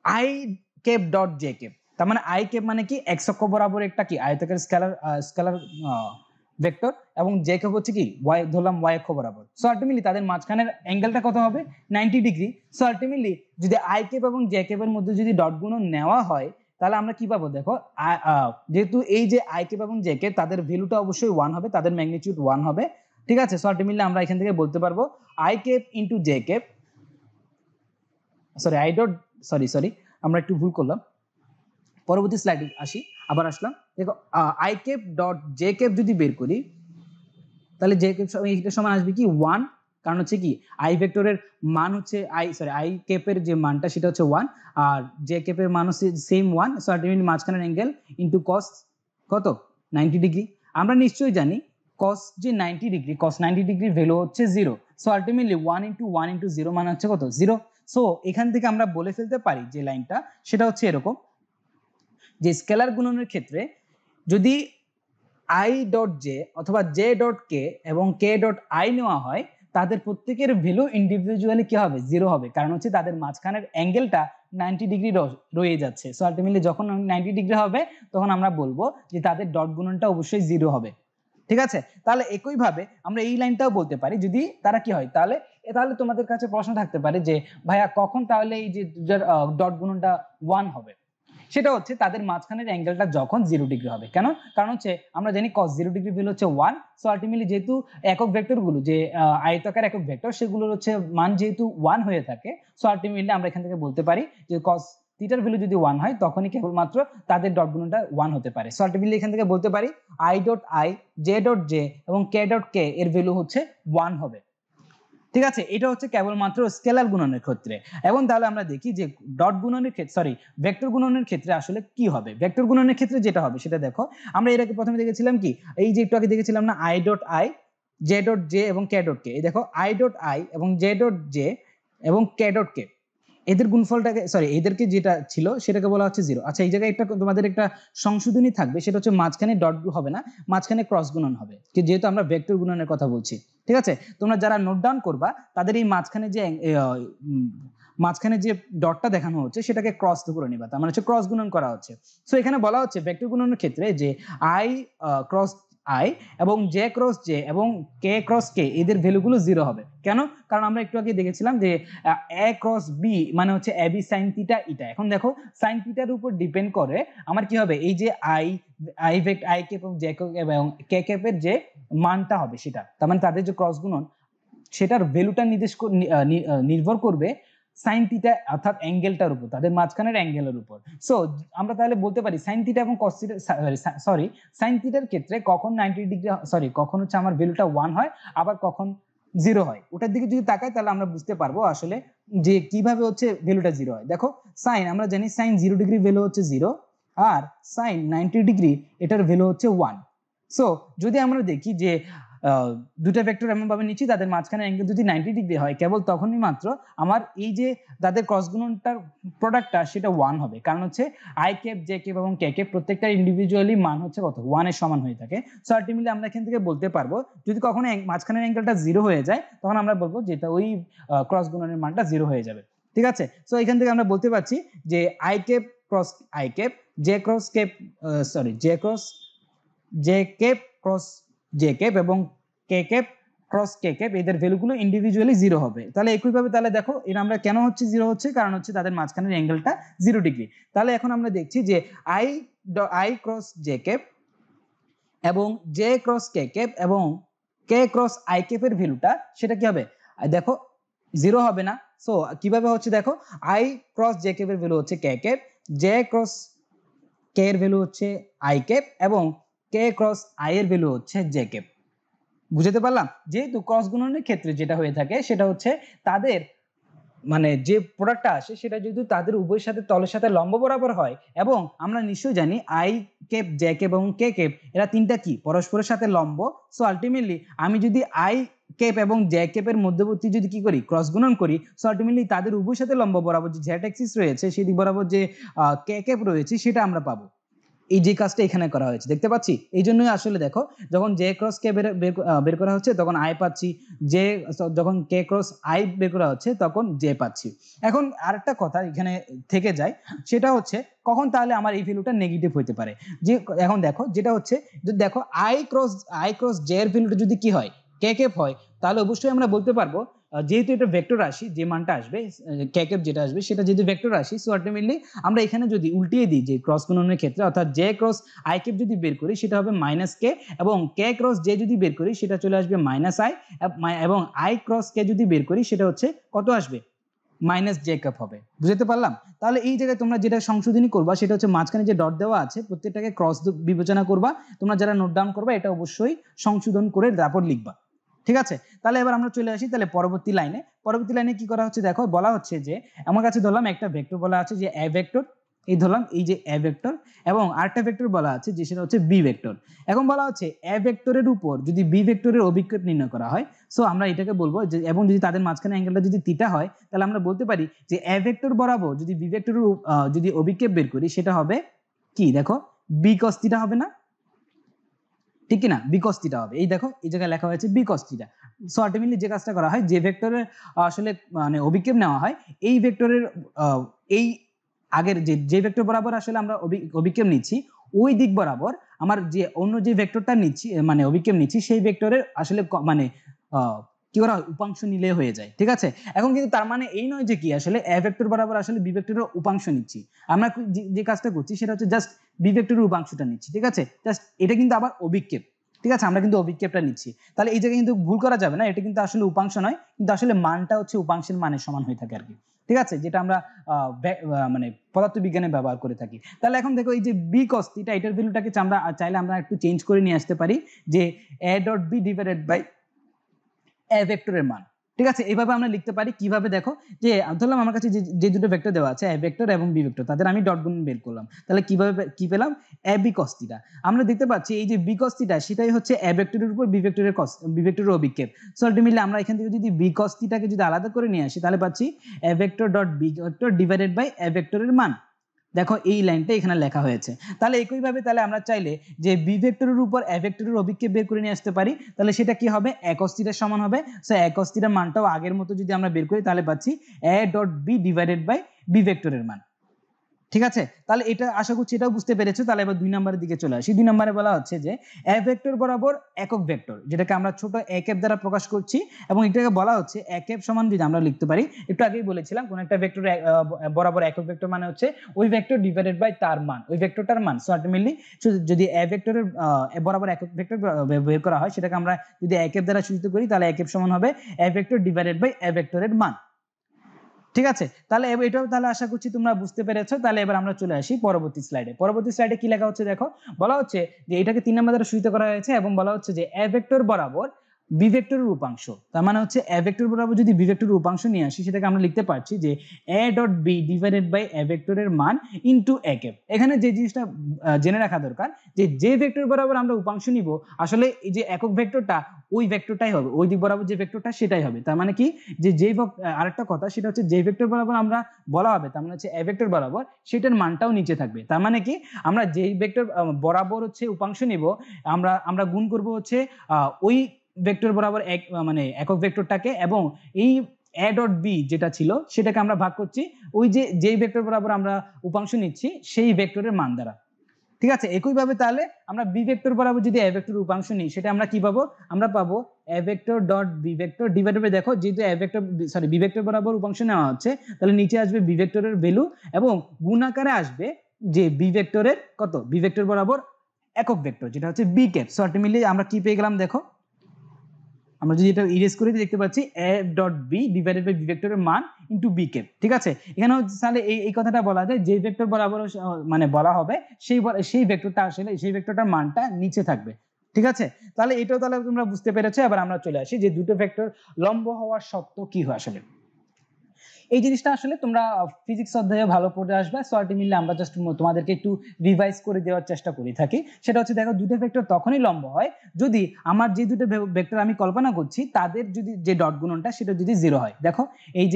I cap dot J cap, তার মানে আই ক্যাপ মানে কি এক্স অক্ষ বরাবর একটা কি আয়তাকার স্কেলার ভেক্টর, এবং জে ক্যাপ হচ্ছে কি ওয়াই, ধরলাম ওয়াই অক্ষ বরাবর। সো আলটিমেটলি তাদের মাঝখানের অ্যাঙ্গেলটা কত হবে, 90 ডিগ্রি। সো আলটিমেটলি যদি আই ক্যাপ এবং জে ক্যাপের মধ্যে যদি ডট গুণন নেওয়া হয় তাহলে আমরা কি পাবো, দেখো যেহেতু এই যে আই ক্যাপ এবং জে ক্যাপ তাদের ভ্যালুটা অবশ্যই 1 হবে, তাদের ম্যাগনিটিউড 1 হবে, ঠিক আছে। সো আলটিমেটলি আমরা এখান থেকে বলতে পারবো I cap into J cap, sorry আমরা একটু ভুল করলাম, পরবর্তী স্লাইডে আসি, আবার আসলাম। দেখো I cap dot J cap যদি বের করি তাহলে জে ক্যাপ এইটার সমান আসবে কি 1, কারণ হচ্ছে কি আই ভেক্টরের মান হচ্ছে আই ক্যাপের যে মানটা সেটা হচ্ছে 1 আর জে ক্যাপের মান হচ্ছে সেম 1। সো আলটিমেটলি মাঝখানের অ্যাঙ্গেল ইনটু কস কত 90 ডিগ্রি। আমরা নিশ্চয়ই জানি কস যে 90 ডিগ্রি, কস 90 ডিগ্রি ভ্যালু হচ্ছে 0। সো আলটিমেটলি 1 ইনটু 1 ইনটু 0 মানে হচ্ছে কত 0। সো এখান থেকে আমরা বলে ফেলতে পারি যে লাইনটা সেটা হচ্ছে এরকম, যে স্কেলার গুণনের ক্ষেত্রে যদি আই ডট জে অথবা জে ডট কে এবং কে ডট আই নেওয়া হয়, তাদের প্রত্যেকের ভ্যালু ইন্ডিভিজুয়ালি কি হবে, জিরো হবে। কারণ হচ্ছে তাদের মাঝখানের অ্যাঙ্গেলটা 90 ডিগ্রি রয়ে যাচ্ছে। সো আলটিমেটলি যখন 90 ডিগ্রি হবে তখন আমরা বলবো যে তাদের ডট গুণনটা অবশ্যই জিরো হবে। ঠিক আছে, তাহলে একইভাবে আমরা এই লাইনটাও বলতে পারি যদি তারা কি হয়, তাহলে তাহলে তোমাদের কাছে প্রশ্ন থাকতে পারে যে ভাইয়া কখন তাহলে এই যে ডট গুণনটা 1 হবে। সেটা হচ্ছে তাদের মাঝখানের অ্যাঙ্গেলটা যখন 0 ডিগ্রি হবে। কেন? কারণ হচ্ছে আমরা জানি cos 0 ডিগ্রি ভ্যালু হচ্ছে 1। সো আলটিমেটলি যেহেতু একক ভেক্টরগুলো যে আয়তাকার একক ভেক্টর সেগুলোর হচ্ছে মান যেহেতু 1 হয়ে থাকে, সো আলটিমেটলি আমরা এখান থেকে বলতে পারি যে cos থিটার ভ্যালু যদি 1 হয় তখনই কেবলমাত্র তাদের ডট গুণনটা 1 হতে পারে। সো আলটিমেটলি এখান থেকে বলতে পারি i dot i, j dot j এবং k ডট k এর ভ্যালু হচ্ছে 1 হবে। ঠিক আছে, এটা হচ্ছে কেবলমাত্র স্কেলার গুণনের ক্ষেত্রে। এবং তাহলে আমরা দেখি যে ডট গুণনের ক্ষেত্রে, সরি ভেক্টর গুণনের ক্ষেত্রে আসলে কি হবে। ভেক্টর গুণনের ক্ষেত্রে যেটা হবে সেটা দেখো, আমরা এর আগে প্রথমে দেখেছিলাম কি, এই যে একটু আগে দেখেছিলাম না, I dot I, J dot J এবং কে ডট কে। এই দেখো আই ডট আই এবং জে ডট জে এবং কে ডট কে, এদের গুণফলটাকে, সরি এদেরকে যেটা ছিল সেটাকে বলা হচ্ছে জিরো। আচ্ছা, এই জায়গায় একটা তোমাদের একটা সংশোধনী থাকবে, সেটা হচ্ছে মাঝখানে ডট হবে না, মাঝখানে ক্রস গুণন হবে, যেহেতু আমরা ভেক্টর গুণনের কথা বলছি। ঠিক আছে, তোমরা যারা নোট ডাউন করবা তাদের এই মাঝখানে যে ডটটা দেখানো হচ্ছে সেটাকে ক্রস করে নিবা, তার মানে হচ্ছে ক্রস গুণন করা হচ্ছে। সো এখানে বলা হচ্ছে ভেক্টর গুণনের ক্ষেত্রে যে আই ক্রস আই এবং জে ক্রস জে এবং কে ক্রস কে এদের ভ্যালুগুলো জিরো হবে। কেন? কারণ আমরা একটু আগে দেখেছিলাম যে এ ক্রস বি মানে হচ্ছে এ বি সাইন থিটা ইটা। এখন দেখো সাইন থিটার উপর ডিপেন্ড করে আমার কি হবে, এই যে আই ক্যাপ এবং জে ক্যাপ এবং কে ক্যাপের যে মানটা হবে সেটা, তার মানে তাদের যে ক্রস গুণন সেটার ভ্যালুটা নির্ভর করবে সাইন থিটা অর্থাৎ অ্যাঙ্গেলটার উপর, তাদের মাঝখানের অ্যাঙ্গেলের উপর। সো আমরা তাহলে বলতে পারি সাইন থিটা এবং কস থিটা, সরি সাইন থিটার ক্ষেত্রে কখন 90 ডিগ্রি, সরি কখন হচ্ছে আমার ভ্যালুটা 1 হয় আবার কখন 0 হয়, ওটার দিকে যদি তাকাই তাহলে আমরা বুঝতে পারবো আসলে যে কিভাবে হচ্ছে ভ্যালুটা 0 হয়। দেখো সাইন, আমরা জানি সাইন 0 ডিগ্রি ভ্যালু হচ্ছে 0 আর সাইন 90 ডিগ্রি এটার ভ্যালু হচ্ছে 1। সো যদি আমরা দেখি যে দুটো ভেক্টর এমন ভাবে নিচ্ছি তাদের মাঝখানে অ্যাঙ্গেল যদি 90 ডিগ্রি হয়, কেবল তখনই মাত্র আমার এই যে তাদের ক্রস গুণনটার প্রোডাক্টটা সেটা 1 হবে। কারণ হচ্ছে আই ক্যাপ জে ক্যাপ এবং কে ক্যাপ প্রত্যেকটা ইন্ডিভিজুয়ালি মান হচ্ছে কত, 1 এর সমান হয়ে থাকে। সো আলটিমেটলি আমরা এখান থেকে বলতে পারবো যদি কখনো মাঝখানের অ্যাঙ্গেলটা 0 হয়ে যায় তখন আমরা বলবো যেটা ওই ক্রস গুণনের মানটা 0 হয়ে যাবে। ঠিক আছে, সো এখান থেকে আমরা বলতে পারছি যে I cap cross I cap, J cross cap, sorry J cap cross J cap এবং কে ক্যাপ ক্রস কে ক্যাপ এদের ভ্যালুগুলো ইন্ডিভিজুয়ালি 0 হবে। তাহলে একইভাবে তাহলে দেখো এটা আমরা কেন হচ্ছে 0 হচ্ছে, কারণ হচ্ছে তাদের মাঝখানের অ্যাঙ্গেলটা 0 ডিগ্রি। তাহলে এখন আমরা দেখছি যে আই ক্রস জে ক্যাপ এবং জে ক্রস কে ক্যাপ এবং কে ক্রস আই ক্যাপের ভ্যালুটা সেটা কি হবে, দেখো 0 হবে না। সো কিভাবে হচ্ছে দেখো, আই ক্রস জে ক্যাপের ভ্যালু হচ্ছে কে ক্যাপ, জে ক্রস কে এর ভ্যালু হচ্ছে আই ক্যাপ এবং কে ক্রস আই এর ভ্যালু হচ্ছে জে ক্যাপ। বুঝতে পারলাম? যেহেতু ক্রস গুণনের ক্ষেত্রে যেটা হয়ে থাকে সেটা হচ্ছে তাদের মানে যে প্রোডাক্টটা আসে সেটা যদি তাদের উভয়ের সাথে তলের সাথে লম্ব বরাবর হয়, এবং আমরা নিশ্চয়ই জানি আই ক্যাপ জে ক্যাপ এবং কে ক্যাপ এরা তিনটা কি পরস্পরের সাথে লম্ব। সো আলটিমেটলি আমি যদি আই ক্যাপ এবং জে ক্যাপের মধ্যবর্তী যদি কি করি, ক্রস গুণন করি, সো আলটিমেটলি তাদের উভয়ের সাথে লম্ব বরাবর যে জেড অ্যাক্সিস রয়েছে সেই দিক বরাবর যে কে ক্যাপ রয়েছে সেটা আমরা পাবো। এই যে কাজটা এখানে করা হয়েছে দেখতে পাচ্ছি, এই জন্যই আসলে দেখো যখন জে ক্রস কে বের করা হচ্ছে তখন আই পাচ্ছি, যে যখন কে ক্রস আই বের করা হচ্ছে তখন জে পাচ্ছি। এখন আরেকটা কথা এখানে থেকে যায়, সেটা হচ্ছে কখন তাহলে আমার এই ভ্যালুটা নেগেটিভ হতে পারে। যে এখন দেখো যেটা হচ্ছে, যদি দেখো আই ক্রস জে এর ভ্যালুটা যদি কি হয়, কে ক্যাপ হয়, তাহলে অবশ্যই আমরা বলতে পারবো যেহেতু এটা ভেক্টর রাশি, যে মানটা আসবে কে ক্যাপ যেটা আসবে সেটা যেহেতু ভেক্টর রাশি, সো আলটিমেটলি আমরা এখানে যদি উল্টিয়ে দিই যে ক্রস গুণনের ক্ষেত্রে অর্থাৎ জে ক্রস আই ক্যাপ যদি বের করি সেটা হবে মাইনাস কে, এবং কে ক্রস জে যদি বের করি সেটা চলে আসবে মাইনাস আই, এবং আই ক্রস কে যদি বের করি সেটা হচ্ছে কত আসবে, মাইনাস জে ক্যাপ হবে। বুঝতে পারলাম? তাহলে এই জায়গায় তোমরা যেটা সংশোধনী করবা সেটা হচ্ছে মাঝখানে যে ডট দেওয়া আছে প্রত্যেকটাকে ক্রস বিবেচনা করবা। তোমরা যারা নোট ডাউন করবা এটা অবশ্যই সংশোধন করে তারপর লিখবা। ঠিক আছে, তাহলে এবার আমরা চলে আসি তাহলে পরবর্তী লাইনে কি করা হচ্ছে, দেখো বলা হচ্ছে যে আমার কাছে ধরলাম একটা ভেক্টর বলা আছে যে এ ভেক্টর, এই ধরলাম এই যে এ ভেক্টর, এবং আরেকটা ভেক্টর বলা আছে যে সেটা হচ্ছে বি ভেক্টর। এখন বলা হচ্ছে এ ভেক্টরের উপর যদি বি ভেক্টরের অভিক্ষেপ নির্ণয় করা হয়, সো আমরা এটাকে বলবো যে, এবং যদি তাদের মাঝখানে অ্যাঙ্গেলটা যদি থিটা হয় তাহলে আমরা বলতে পারি যে এ ভেক্টর বরাবর যদি বি ভেক্টরের যদি অভিক্ষেপ বের করি সেটা হবে কি, দেখো বি কস থিটা হবে না, ঠিক কি না, বি কস থিটা হবে। এই দেখো এই জায়গায় লেখা হয়েছে B cos theta. So ultimately যে কাজটা করা হয়, যে ভেক্টরের আসলে মানে অভিক্ষেপ নেওয়া হয়, এই ভেক্টরের এই আগের যে ভেক্টর বরাবর আসলে আমরা অভিক্ষেপ নিচ্ছি, ওই দিক বরাবর আমার যে অন্য যে ভেক্টরটা নিচ্ছি মানে অভিক্ষেপ নিচ্ছি, সেই ভেক্টরের আসলে মানে কি করা হয়, উপাংশ নিলে হয়ে যায়। ঠিক আছে, এখন কিন্তু তার মানে এই নয় যে কি আসলে এ ভেক্টর বরাবর আসলে বি ভেক্টরের উপাংশ নিচ্ছি। আমরা যে কাজটা করছি সেটা হচ্ছে জাস্ট বি ভেক্টরের উপাংশটা নিচ্ছি। ঠিক আছে, জাস্ট এটা কিন্তু আবার অভিক্ষেপ। ঠিক আছে, আমরা কিন্তু অভিক্ষেপটা নিচ্ছি। তাহলে এই জায়গায় কিন্তু ভুল করা যাবে না, এটা কিন্তু আসলে উপাংশ নয়, কিন্তু আসলে মানটা হচ্ছে উপাংশের মানের সমান হয়ে থাকে আর কি। ঠিক আছে, যেটা আমরা মানে পদার্থবিজ্ঞানে ব্যবহার করে থাকি। তাহলে এখন দেখো এই যে বি কস থিটা, এটার ভ্যালুটাকে আমরা চাইলে আমরা একটু চেঞ্জ করে নিয়ে আসতে পারি, যে A dot B divided by A ভেক্টরের মান। ঠিক আছে, এইভাবে আমরা লিখতে পারি। কিভাবে দেখো, যে ধরলাম আমার কাছে যে দুটো ভেক্টর দেওয়া আছে, এ ভেক্টর এবং বি ভেক্টর, তাদের আমি ডট গুণ বের করলাম। তাহলে কিভাবে কি পেলাম, এ বি কস থিটা। আমরা দেখতে পাচ্ছি এই যে বি কস থিটা, সেটাই হচ্ছে এ ভেক্টরের উপর বি ভেক্টরের অভিক্ষেপ। সো আলটিমেটলি আমরা এখান থেকে যদি বি কস থিটাকে যদি আলাদা করে নিয়ে আসি, তাহলে পাচ্ছি A vector dot B vector divided by A ভেক্টরের মান। দেখো এই লাইনটা এখানে লেখা হয়েছে। তাহলে একইভাবে তাহলে আমরা চাইলে যে বি ভেক্টরের উপর এ ভেক্টরের অভিক্ষেপ বের করে নিয়ে আসতে পারি। তাহলে সেটা কি হবে, এ কস থিটার সমান হবে। সো এ কস থিটার মানটাও আগের মতো যদি আমরা বের করি, তাহলে পাচ্ছি A dot B divided by B ভেক্টরের মান। ঠিক আছে, তাহলে এটা আশা করছি এটাও বুঝতে পেরেছো। তাহলে এবার 2 নম্বরের দিকে চলে আসি। 2 নম্বরে বলা হচ্ছে যে এ ভেক্টর বরাবর একক ভেক্টর, যেটাকে আমরা ছোট এ ক্যাপ দ্বারা প্রকাশ করছি, এবং এটাকে বলা হচ্ছে এ ক্যাপ সমান যদি আমরা লিখতে পারি, একটু আগেই বলেছিলাম কোন একটা ভেক্টর বরাবর একক ভেক্টর মানে হচ্ছে ওই ভেক্টর ডিভাইডেড বাই তার মান, ওই ভেক্টরটার মান। সো আলটিমেটলি যদি এ ভেক্টরের বরাবর একক ভেক্টর বের করা হয়, সেটাকে আমরা যদি এ ক্যাপ দ্বারা সূচিত করি, তাহলে এ ক্যাপ সমান হবে এ ভেক্টর ডিভাইডেড বাই এ ভেক্টরের মান। ঠিক আছে, তাহলে এটাও তাহলে আশা করছি তোমরা বুঝতে পেরেছো। তাহলে এবার আমরা চলে আসি পরবর্তী স্লাইডে। পরবর্তী স্লাইডে কি লেখা হচ্ছে দেখো, বলা হচ্ছে যে এটাকে 3 নম্বর দ্বারা সূচিত করা হয়েছে, এবং বলা হচ্ছে যে এ ভেক্টর বরাবর বি ভেক্টরের উপাংশ। তার মানে হচ্ছে এ ভেক্টর বরাবর যদি বি ভেক্টরের উপাংশ নিয়ে আসি, সেটাকে আমরা লিখতে পারছি যে A dot B divided by A ভেক্টরের মান ইনটু এ ক্যাপ। এখানে যে জিনিসটা জেনে রাখা দরকার, যে ভেক্টর বরাবর আমরা উপাংশ নিব, আসলে এই যে একক ভেক্টরটা ওই ভেক্টরটাই হবে, ওই দিক বরাবর যে ভেক্টরটা সেটাই হবে। তার মানে কি, যে আরেকটা কথা সেটা হচ্ছে যে ভেক্টর বরাবর আমরা বলা হবে, তার মানে হচ্ছে এ ভেক্টর বরাবর, সেটার মানটাও নিচে থাকবে। তার মানে কি, আমরা যেই ভেক্টর বরাবর হচ্ছে উপাংশ নিব, আমরা গুণ করব হচ্ছে ওই ভেক্টর বরাবর মানে একক ভেক্টরটাকে, এবং এই এ ডট বি যেটা ছিল সেটাকে আমরা ভাগ করছি ওই যেই ভেক্টর বরাবর আমরা উপাংশ নিচ্ছি সেই ভেক্টরের মান দ্বারা। ঠিক আছে, একইভাবে তাহলে আমরা বি ভেক্টর বরাবর যদি এ ভেক্টর উপাংশ নিই, সেটা আমরা কি পাবো, আমরা পাবো A vector dot B vector divided by, দেখো যেহেতু এ ভেক্টর বি ভেক্টর বরাবর উপাংশ নেওয়া হচ্ছে, তাহলে নিচে আসবে বি ভেক্টরের ভ্যালু, এবং গুণ আকারে আসবে যে বি ভেক্টরের কত, বি ভেক্টর বরাবর একক ভেক্টর যেটা হচ্ছে বি ক্যাপ। সো আলটিমেটলি আমরা কি পেয়ে গেলাম, দেখো আমরা যদি এটা ইরেজ করে দেখতে পাচ্ছি A dot B divided by B ভেক্টরের মান ইনটু বি ক্যাপ। ঠিক আছে, এখানে তাহলে এই কথাটা বলা যায়, যে ভেক্টর বরাবর মানে বলা হবে সেই ভেক্টরটা আসলে সেই ভেক্টরটার মানটা নিচে থাকবে। ঠিক আছে, তাহলে এটাও তাহলে তোমরা বুঝতে পেরেছো। এবার আমরা চলে আসি যে দুটো ভেক্টর লম্ব হওয়ার শর্ত কি হয় আসলে। এই জিনিসটা আসলে তোমরা ফিজিক্স অধ্যায়ে ভালো পড়ে আসবে। সো আলটিমেটলি আমরা জাস্ট তোমাদেরকে একটু রিভাইজ করে দেওয়ার চেষ্টা করে থাকি। সেটা হচ্ছে, দেখো দুটো ভেক্টর তখনই লম্ব হয় যদি আমার যে দুটো ভেক্টর আমি কল্পনা করছি তাদের যদি যে ডট গুণনটা সেটা যদি 0 হয়। দেখো এই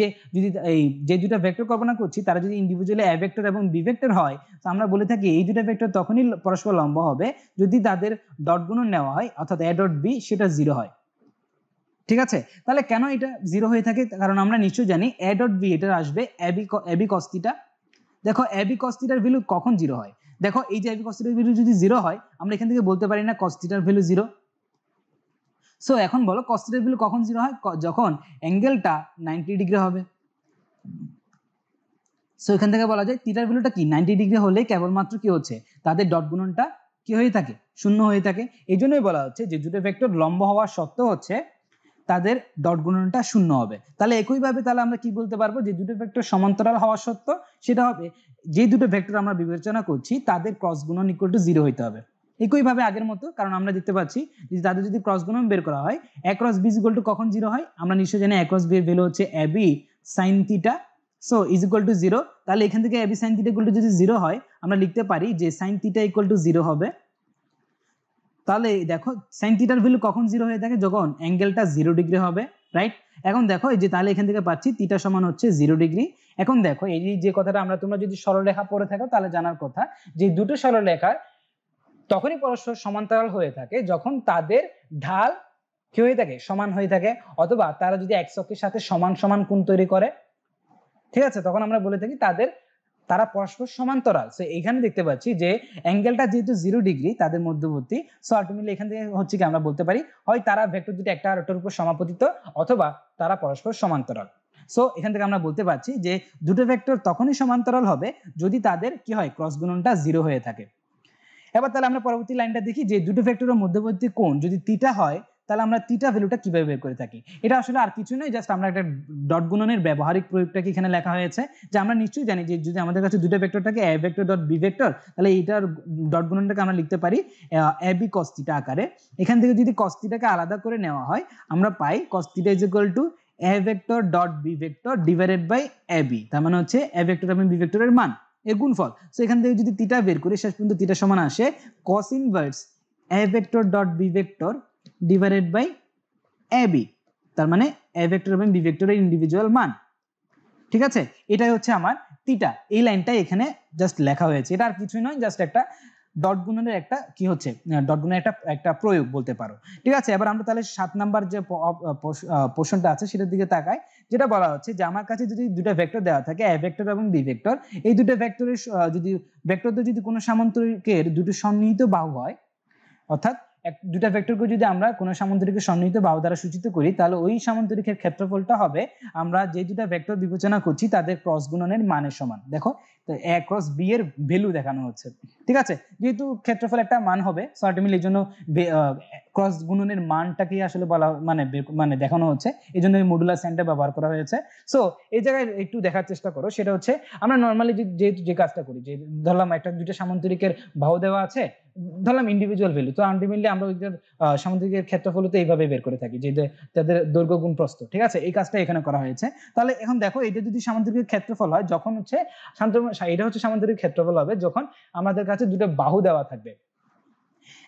যে দুটো ভেক্টর কল্পনা করছি তারা যদি ইন্ডিভিজুয়ালি এ ভেক্টর এবং বি ভেক্টর হয়, তো আমরা বলে থাকি এই দুটো ভেক্টর তখনই পরস্পর লম্ব হবে যদি তাদের ডট গুণন নেওয়া হয়, অর্থাৎ এ ডট বি সেটা 0 হয়। ঠিক আছে, তাহলে কেন এটা 0 হয়ে থাকে, কারণ আমরা নিশ্চয়ই জানি এ ডট বি এটা আসবে এ বি কস থিটা। দেখো এ বি কস থিটার ভ্যালু কখন 0 হয়, দেখো এই যে এ বি কস থিটার ভ্যালু যদি 0 হয়, আমরা এখান থেকে বলতে পারি না কস থিটার ভ্যালু 0। সো এখন বলো কস থিটার ভ্যালু কখন 0 হয়, যখন অ্যাঙ্গেলটা 90 ডিগ্রি হবে। সো এখান থেকে বলা যায় থিটার ভ্যালুটা কি 90 ডিগ্রি হলে কেবলমাত্র কি হচ্ছে, তাদের ডট গুণনটা কি হয়ে থাকে, শূন্য হয়ে থাকে। এই জন্যই বলা হচ্ছে যে দুটো ভেক্টর লম্ব হওয়ার সত্ত্বেও হচ্ছে তাদের ডট গুণনটা শূন্য হবে। তাহলে একইভাবে তাহলে আমরা কি বলতে পারবো, যে দুটো ভেক্টর সমান্তরাল হওয়া সত্ত্বেও সেটা হবে যে দুটো ভেক্টর আমরা বিবেচনা করছি তাদের ক্রস গুণন ইকুয়াল টু 0 হইতে হবে। একইভাবে আগের মতো, কারণ আমরা দেখতে পাচ্ছি যে তাদের যদি ক্রস গুণন বের করা হয়, A cross B equal to কখন 0 হয়, আমরা নিশ্চয়ই জানি এ ক্রস বি এর ভ্যালু হচ্ছে A B sin theta. So is equal to 0। তাহলে এখান থেকে A B sin theta equal to যদি 0 হয়, আমরা লিখতে পারি যে sin থিটা ইকুয়াল টু 0 হবে। তাহলে দেখো সাইন থিটার ভ্যালু কখন 0 হয়ে থাকে, যখন অ্যাঙ্গেলটা 0 ডিগ্রি হবে, রাইট। এখন দেখো এই যে তাহলে এখান থেকে পাচ্ছি থিটা সমান হচ্ছে 0 ডিগ্রি। এখন দেখো এই যে কথাটা আমরা, তোমরা যদি সরলরেখা পড়ে থাকো তাহলে জানার কথা, যে দুটো সরলরেখার তখনই পরস্পর সমান্তরাল হয়ে থাকে যখন তাদের ঢাল কি হয়ে থাকে, সমান হয়ে থাকে, অথবা তারা যদি এক্স অক্ষের সাথে সমান সমান কোণ তৈরি করে, ঠিক আছে, তখন আমরা বলে থাকি তারা পরস্পর সমান্তরাল। সো এখানে দেখতে পাচ্ছি যে অ্যাঙ্গেলটা যেহেতু 0 ডিগ্রি তাদের মধ্যবর্তী, সো আলটিমেটলি এখান থেকে হচ্ছে কি আমরা বলতে পারি হয় তারা ভেক্টর দুটো একটা আরেকটার উপর সমাপতিত, অথবা তারা পরস্পর সমান্তরাল। সো এখান থেকে আমরা বলতে পারছি যে দুটো ভেক্টর তখনই সমান্তরাল হবে যদি তাদের কি হয়, ক্রস গুণনটা 0 হয়ে থাকে। এবার তাহলে আমরা পরবর্তী লাইনটা দেখি যে দুটো ভেক্টরের মধ্যবর্তী কোণ যদি থিটা হয় তাহলে আমরা থিটা ভ্যালুটা কিভাবে বের করে থাকি। এটা আসলে আর কিছু নয়, জাস্ট আমরা একটা ডট গুণনের ব্যবহারিক প্রয়োগটাকে এখানে লেখা হয়েছে। যে আমরা নিশ্চয়ই জানি যে যদি আমাদের কাছে দুটো ভেক্টর থাকে A vector dot B vector, তাহলে এইটার ডট গুণনটাকে আমরা লিখতে পারি এ বি কস থিটা আকারে। এখান থেকে যদি কস থিটাকে আলাদা করে নেওয়া হয় আমরা পাই cos theta is equal to A vector dot B vector divided by A B, তার মানে হচ্ছে এ ভেক্টর এবং বি ভেক্টরের মান এর গুণফল। সো এখান থেকে যদি থিটা বের করি শেষ পর্যন্ত থিটা সমান আসে cos inverse a vector dot B vector divided by a b, তার মানে a ভেক্টর এবং b ভেক্টরের ইন্ডিভিজুয়াল মান। ঠিক আছে, এটাই হচ্ছে আমার থিটা। এই লাইনটাই এখানে জাস্ট লেখা হয়েছে, এটা আর কিছুই নয়, জাস্ট একটা ডট গুণনের একটা কি হচ্ছে, ডট গুণনের একটা প্রয়োগ বলতে পারো। ঠিক আছে, এবার আমরা তাহলে 7 নাম্বার যে পোর্শনটা আছে সেটার দিকে তাকাই, যেটা বলা হচ্ছে যে আমার কাছে যদি দুটো ভেক্টর দেওয়া থাকে এ ভেক্টর এবং বি ভেক্টর, এই দুটো ভেক্টরের যদি ভেক্টরদের যদি কোনো সামান্তরিকের দুটো সন্নিহিত বাহু হয়, অর্থাৎ দুটা ভেক্টরকে যদি আমরা কোনো সামান্তরিকের সন্নিহিত বাহু দ্বারা সূচিত করি তাহলে ওই সামান্তরিকের ক্ষেত্রফলটা হবে আমরা যে দুটা ভেক্টর বিবেচনা করছি তাদের ক্রস গুণনের মানের সমান। দেখো তো এ ক্রস বি এর ভ্যালু দেখানো হচ্ছে। ঠিক আছে, যেহেতু ক্ষেত্রফল একটা মান হবে সো আলটিমেটলি এই জন্য ক্রস গুণনের মানটাকে আসলে বলা মানে দেখানো হচ্ছে, এই জন্য এই মডুলার সাইনটা ব্যবহার করা হয়েছে। সো এই জায়গায় একটু দেখার চেষ্টা করো, সেটা হচ্ছে আমরা নর্মালি যে কাজটা করি, যে ধরলাম একটা দুইটা সামান্তরিকের বাহু দেওয়া আছে, ধরলাম ইন্ডিভিজুয়াল ভ্যালু, তো আলটিমেটলি আমরা ওইটার সামান্তরিকের ক্ষেত্রফল তো এইভাবে বের করে থাকি যে তাদের দৈর্ঘ্য গুণ প্রস্থ। ঠিক আছে, এই কাজটা এখানে করা হয়েছে। তাহলে এখন দেখো এটা যদি সামান্তরিকের ক্ষেত্রফল হয় যখন হচ্ছে এটা হচ্ছে সামান্তরিক ক্ষেত্রফল হবে যখন আমাদের কাছে দুটো বাহু দেওয়া থাকবে।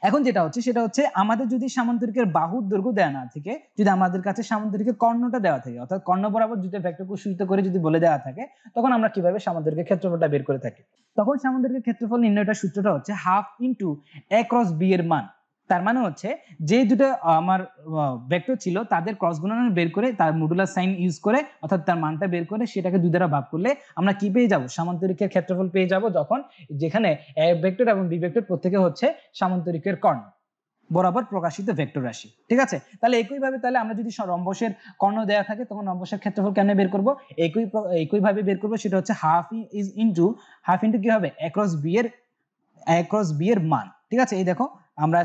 এখন যেটা হচ্ছে সেটা হচ্ছে আমাদের যদি সামান্তরিকের বাহুর দৈর্ঘ্য দেওয়া না থাকে, যদি আমাদের কাছে সামান্তরিকের কর্ণটা দেওয়া থাকে, অর্থাৎ কর্ণ বরাবর দুটো ভেক্টরকে সূচিত করে যদি বলে দেওয়া থাকে, তখন আমরা কিভাবে সামান্তরিকের ক্ষেত্রফলটা বের করে থাকি। তখন সামান্তরিকের ক্ষেত্রফল নির্ণয়টার সূত্রটা হচ্ছে হাফ ইন্টু এ ক্রস বি এর মান। তার মানে হচ্ছে যে দুটো আমার ভেক্টর ছিল তাদের ক্রস গুণন বের করে তার মডুলার সাইন ইউজ করে, অর্থাৎ তার মানটা বের করে সেটাকে দুই দ্বারা ভাগ করলে আমরা কি পেয়ে যাব, সামান্তরিকের ক্ষেত্রফল পেয়ে যাব, যখন যেখানে এ ভেক্টর এবং বি ভেক্টর প্রত্যেকে হচ্ছে সামান্তরিকের কর্ণ বরাবর প্রকাশিত ভেক্টর রাশি। ঠিক আছে, তাহলে একইভাবে তাহলে আমরা যদি রম্বসের কর্ণ দেওয়া থাকে তখন রম্বসের ক্ষেত্রফল কেমনে বের করব, একইভাবে বের করব, সেটা হচ্ছে হাফ ইন্টু কি হবে এ ক্রস বি এর মান। ঠিক আছে, এই দেখো আমরা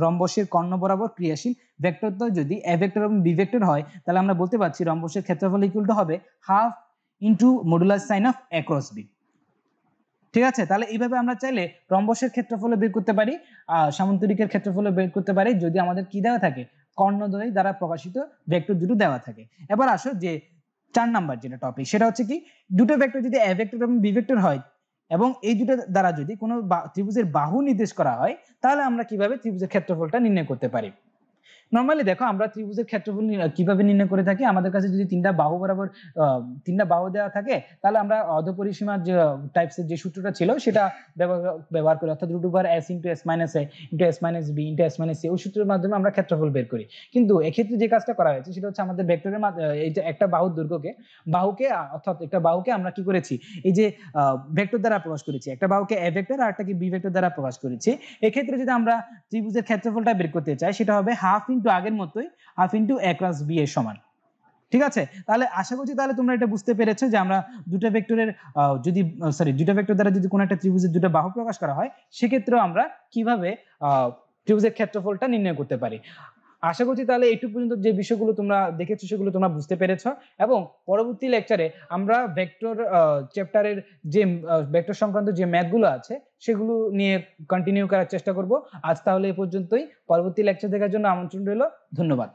রম্বসের কর্ণ বরাবর ক্রিয়াশীল ভেক্টর তো যদি এ ভেক্টর এবং বি ভেক্টর হয় তাহলে আমরা বলতে পারছি রম্বসের ক্ষেত্রফল ইকুয়াল টু হবে half into modulus sine of A cross B. ঠিক আছে, তাহলে এইভাবে আমরা চাইলে রম্বসের ক্ষেত্রফল বের করতে পারি, সামান্তরিকের ক্ষেত্রফল বের করতে পারি যদি আমাদের কি দেওয়া থাকে, কর্ণদ্বয় দ্বারা প্রকাশিত ভেক্টর দুটো দেওয়া থাকে। এবার আসো যে 4 নাম্বার যেটা টপিক, সেটা হচ্ছে কি দুটো ভেক্টর যদি এ ভেক্টর এবং বি ভেক্টর হয় এবং এই দুটো দ্বারা যদি কোনো ত্রিভুজের বাহু নির্দেশ করা হয় তাহলে আমরা কিভাবে ত্রিভুজের ক্ষেত্রফলটা নির্ণয় করতে পারি। নরমালি দেখো আমরা ত্রিভুজের ক্ষেত্রফল কিভাবে নির্ণয় করে থাকি, আমাদের কাছে যদি তিনটা বাহু বরাবর তিনটা বাহু দেওয়া থাকে তাহলে আমরা অর্ধপরিসীমার যে টাইপসের যে সূত্রটা ছিল সেটা ব্যবহার করি, অর্থাৎ root over S into S minus A into S minus B into S minus C, ওই সূত্রের মাধ্যমে আমরা ক্ষেত্রফল বের করি। কিন্তু এক্ষেত্রে যে কাজটা করা হয়েছে সেটা হচ্ছে আমাদের ভেক্টরের এই যে একটা বাহুর দৈর্ঘ্যকে অর্থাৎ একটা বাহুকে আমরা কি করেছি, এই যে ভেক্টর দ্বারা প্রকাশ করেছি, একটা বাহুকে এ ভেক্টর আর একটাকে বি ভেক্টর দ্বারা প্রকাশ করেছি। এক্ষেত্রে যদি আমরা ত্রিভুজের ক্ষেত্রফলটা বের করতে চাই সেটা হবে হাফ ইন্টু আগের মতোই হাফ ইন্টু এ ক্রস বি এর সমান। ঠিক আছে, তাহলে আশা করছি তাহলে তোমরা এটা বুঝতে পেরেছো যে আমরা দুটো ভেক্টরের দুটো ভেক্টর দ্বারা যদি কোনো একটা ত্রিভুজের দুটো বাহু প্রকাশ করা হয় সেক্ষেত্রেও আমরা কিভাবে ত্রিভুজের ক্ষেত্রফলটা নির্ণয় করতে পারি। আশা করছি তাহলে এইটুকু পর্যন্ত যে বিষয়গুলো তোমরা দেখেছো সেগুলো তোমরা বুঝতে পেরেছো, এবং পরবর্তী লেকচারে আমরা ভেক্টর চ্যাপ্টারের যে ভেক্টর সংক্রান্ত যে ম্যাথগুলো আছে সেগুলো নিয়ে কন্টিনিউ করার চেষ্টা করব। আজ তাহলে এই পর্যন্তই, পরবর্তী লেকচার দেখার জন্য আমন্ত্রণ রইল, ধন্যবাদ।